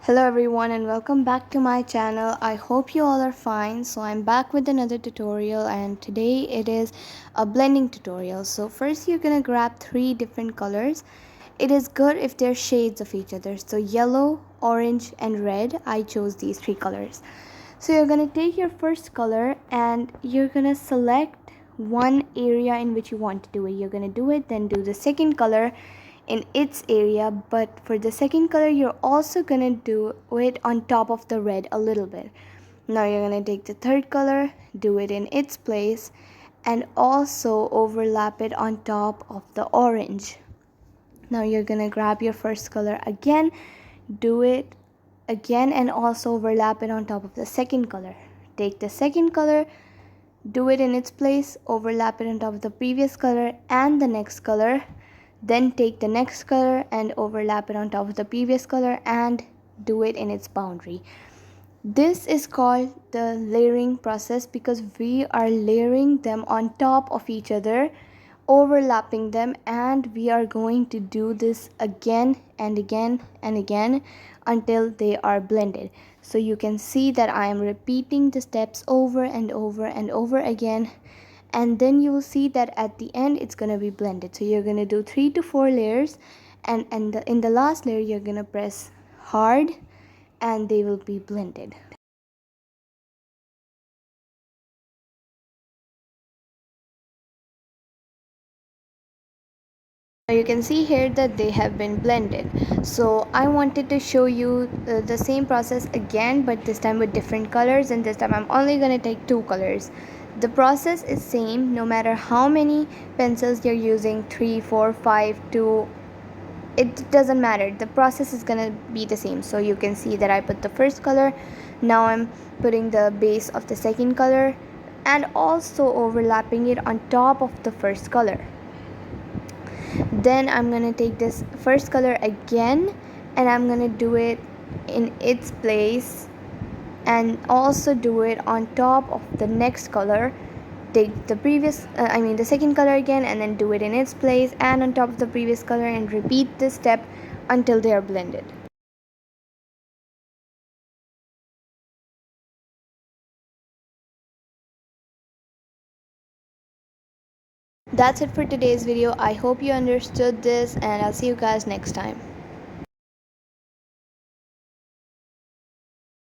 Hello everyone and welcome back to my channel. I hope you all are fine. So I'm back with another tutorial and today it is a blending tutorial. So first you're gonna grab three different colors. It is good if they're shades of each other. So yellow, orange and red. I chose these three colors. So you're gonna take your first color and you're gonna select one area in which you want to do it. You're gonna do it, then do the second color in its area, but for the second color you're also gonna do it on top of the red a little bit. Now you're gonna take the third color, do it in its place, and also overlap it on top of the orange. Now you're gonna grab your first color again, do it again, and also overlap it on top of the second color. Take the second color, do it in its place, overlap it on top of the previous color and the next color. Then take the next color and overlap it on top of the previous color and do it in its boundary. This is called the layering process because we are layering them on top of each other, overlapping them, and we are going to do this again and again and again until they are blended. So you can see that I am repeating the steps over and over and over again, and then you will see that at the end it's going to be blended. So you're going to do 3 to 4 layers, and in the last layer you're going to press hard and they will be blended. Now you can see here that they have been blended. So I wanted to show you the same process again, but this time with different colors, and this time I'm only going to take two colors. The process is same no matter how many pencils you're using, 3, 4, 5, 2. It doesn't matter, the process is gonna be the same. So you can see that I put the first color, now I'm putting the base of the second color and also overlapping it on top of the first color. Then I'm gonna take this first color again and I'm gonna do it in its place and also do it on top of the next color. Take the second color again and then do it in its place and on top of the previous color, and repeat this step until they are blended. That's it for today's video. I hope you understood this and I'll see you guys next time.